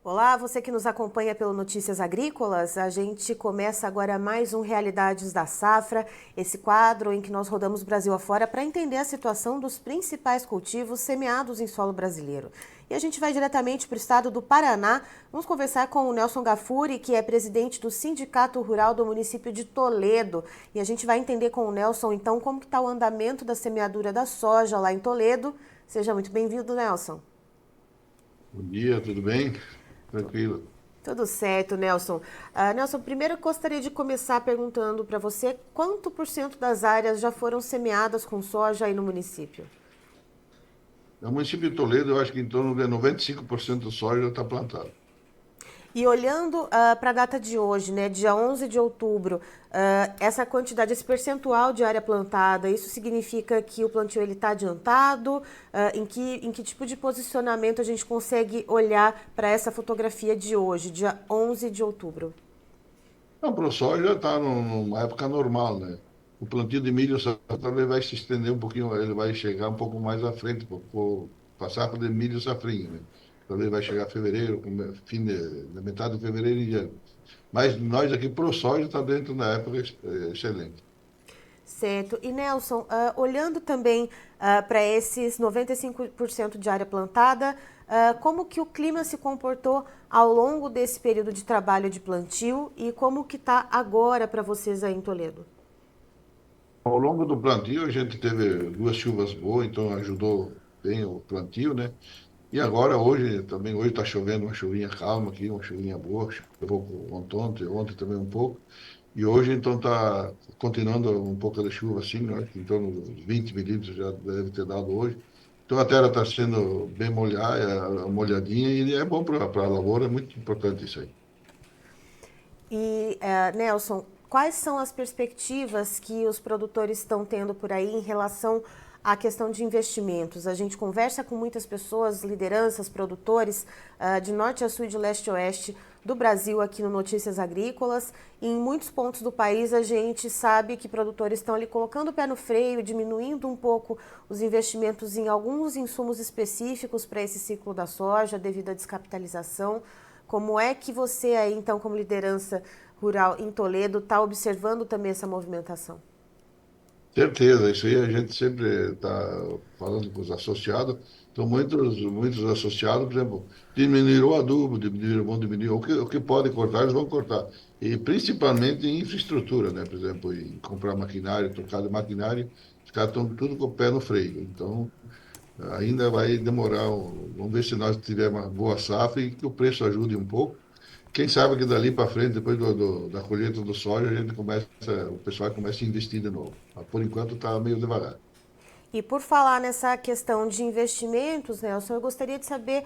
Olá, você que nos acompanha pelo Notícias Agrícolas, a gente começa agora mais um Realidades da Safra, esse quadro em que nós rodamos Brasil afora para entender a situação dos principais cultivos semeados em solo brasileiro. E a gente vai diretamente para o estado do Paraná, vamos conversar com o Nelson Gafuri, que é presidente do Sindicato Rural do município de Toledo. E a gente vai entender com o Nelson, então, como que está o andamento da semeadura da soja lá em Toledo. Seja muito bem-vindo, Nelson. Bom dia, tudo bem? Tranquilo. Tudo certo, Nelson. Nelson, primeiro eu gostaria de começar perguntando para você quanto por cento das áreas já foram semeadas com soja aí no município? No município de Toledo, eu acho que em torno de 95% do soja já está plantado. E olhando para a data de hoje, né, dia 11 de outubro, essa quantidade, esse percentual de área plantada, isso significa que o plantio está adiantado? Em que tipo de posicionamento a gente consegue olhar para essa fotografia de hoje, dia 11 de outubro? Não, para o soja está numa época normal, né? O plantio de milho só talvez vai se estender um pouquinho, ele vai chegar um pouco mais à frente, passar para de milho safrinha, né? Talvez vai chegar fevereiro, da metade de fevereiro em diante. Mas nós aqui para o soja está dentro da época excelente. Certo. E Nelson, olhando também para esses 95% de área plantada, como que o clima se comportou ao longo desse período de trabalho de plantio e como que está agora para vocês aí em Toledo? Ao longo do plantio, a gente teve duas chuvas boas, então ajudou bem o plantio, né? E agora, hoje está chovendo uma chuvinha calma aqui, uma chuvinha boa, choveu um pouco ontem também um pouco. E hoje, então, está continuando um pouco de chuva, assim, né? Em torno dos 20 milímetros já deve ter dado hoje. Então, a terra está sendo bem molhadinha, e é bom para a lavoura, é muito importante isso aí. E, Nelson, quais são as perspectivas que os produtores estão tendo por aí em relação à questão de investimentos? A gente conversa com muitas pessoas, lideranças, produtores, de norte a sul e de leste a oeste do Brasil aqui no Notícias Agrícolas. E em muitos pontos do país a gente sabe que produtores estão ali colocando o pé no freio, diminuindo um pouco os investimentos em alguns insumos específicos para esse ciclo da soja devido à descapitalização. Como é que você aí, então, como liderança rural em Toledo, está observando também essa movimentação? Certeza, isso aí a gente sempre está falando com os associados. Então, muitos associados, por exemplo, diminuíram o adubo, vão diminuir. O que pode cortar, eles vão cortar. E principalmente em infraestrutura, né? Por exemplo, em comprar maquinário, trocar de maquinário, os caras estão tudo com o pé no freio. Então, ainda vai demorar. Vamos ver se nós tivermos uma boa safra e que o preço ajude um pouco. Quem sabe que dali para frente, depois da colheita do soja, o pessoal começa a investir de novo. Mas, por enquanto está meio devagar. E por falar nessa questão de investimentos, Nelson, eu gostaria de saber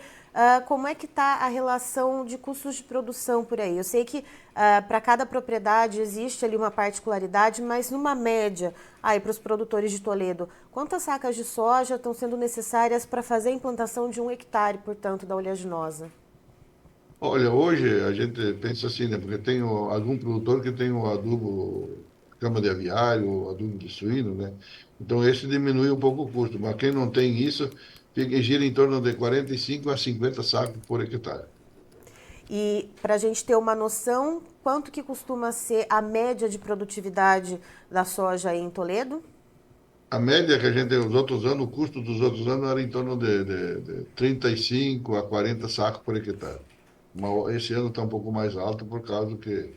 como é que está a relação de custos de produção por aí. Eu sei que para cada propriedade existe ali uma particularidade, mas numa média, aí para os produtores de Toledo, quantas sacas de soja estão sendo necessárias para fazer a implantação de 1 hectare, portanto, da oleaginosa? Olha, hoje a gente pensa assim, né? Porque tem algum produtor que tem o adubo cama de aviário, o adubo de suíno, né? Então esse diminui um pouco o custo, mas quem não tem isso, gira em torno de 45 a 50 sacos por hectare. E para a gente ter uma noção, quanto que costuma ser a média de produtividade da soja aí em Toledo? A média que a gente, os outros anos, o custo dos outros anos era em torno de 35 a 40 sacos por hectare. Mas esse ano está um pouco mais alto por causa que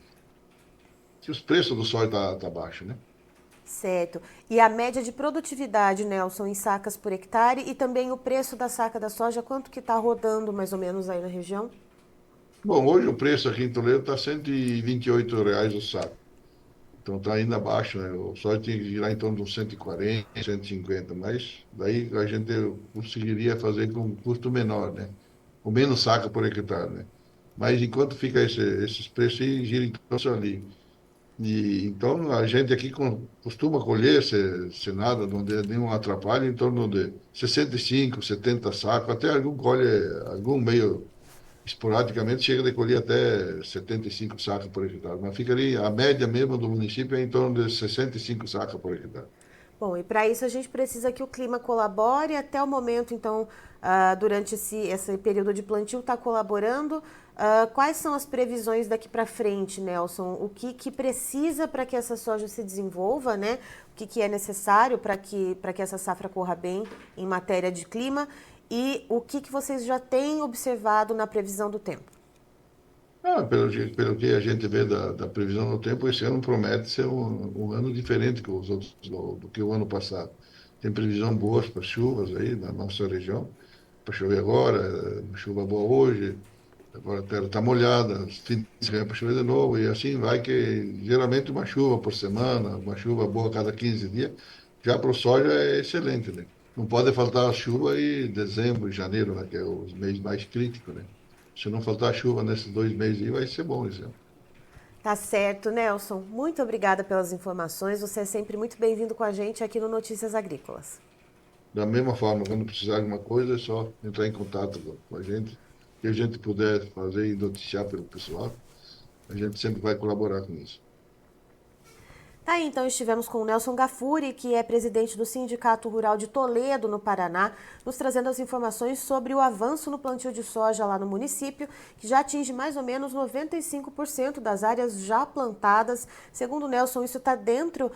os preços do soja tá baixo, né? Certo. E a média de produtividade, Nelson, em sacas por hectare e também o preço da saca da soja, quanto que está rodando mais ou menos aí na região? Bom, hoje o preço aqui em Toledo está R$ 128 o saco. Então está ainda abaixo, né? O soja tinha que girar em torno de uns 140, 150, mas daí a gente conseguiria fazer com um custo menor, né? Com menos saca por hectare, né? Mas enquanto fica esses preços aí, gira em torno disso ali. E, então, a gente aqui costuma colher, se nada, não der nenhum atrapalho, em torno de 65, 70 sacos, até algum colhe, algum meio esporadicamente, chega a colher até 75 sacos por hectare. Mas fica ali, a média mesmo do município é em torno de 65 sacos por hectare. Bom, e para isso a gente precisa que o clima colabore. Até o momento, então, durante esse período de plantio, está colaborando. Quais são as previsões daqui para frente, Nelson? O que precisa para que essa soja se desenvolva, né? O que é necessário para que essa safra corra bem em matéria de clima? E o que vocês já têm observado na previsão do tempo? Pelo que a gente vê da previsão do tempo, esse ano promete ser um ano diferente que os outros, do que o ano passado. Tem previsão boa para chuvas aí na nossa região, para chover agora, chuva boa hoje, agora a terra está molhada, fim de semana para chover de novo, e assim vai que geralmente uma chuva por semana, uma chuva boa a cada 15 dias, já para o soja é excelente, né? Não pode faltar chuva em dezembro e janeiro, né, que é os meses mais críticos, né? Se não faltar chuva nesses 2 meses aí, vai ser bom esse ano. Tá certo, Nelson. Muito obrigada pelas informações. Você é sempre muito bem-vindo com a gente aqui no Notícias Agrícolas. Da mesma forma, quando precisar de alguma coisa, é só entrar em contato com a gente. O que a gente puder fazer e noticiar pelo pessoal, a gente sempre vai colaborar com isso. Tá aí, então estivemos com o Nelson Gafuri, que é presidente do Sindicato Rural de Toledo, no Paraná, nos trazendo as informações sobre o avanço no plantio de soja lá no município, que já atinge mais ou menos 95% das áreas já plantadas. Segundo o Nelson, isso está dentro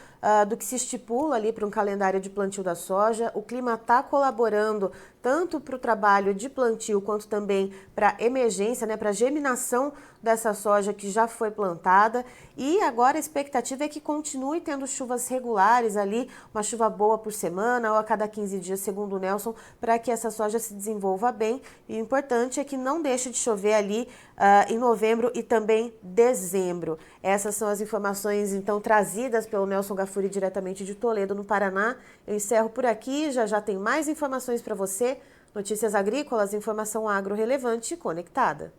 do que se estipula ali para um calendário de plantio da soja. O clima está colaborando tanto para o trabalho de plantio quanto também para a emergência, né, para a germinação dessa soja que já foi plantada. E agora a expectativa é que continue tendo chuvas regulares ali, uma chuva boa por semana ou a cada 15 dias, segundo o Nelson, para que essa soja se desenvolva bem. E o importante é que não deixe de chover ali em novembro e também dezembro. Essas são as informações, então, trazidas pelo Nelson Gafuri diretamente de Toledo, no Paraná. Eu encerro por aqui, já tem mais informações para você. Notícias Agrícolas, informação agro relevante e conectada.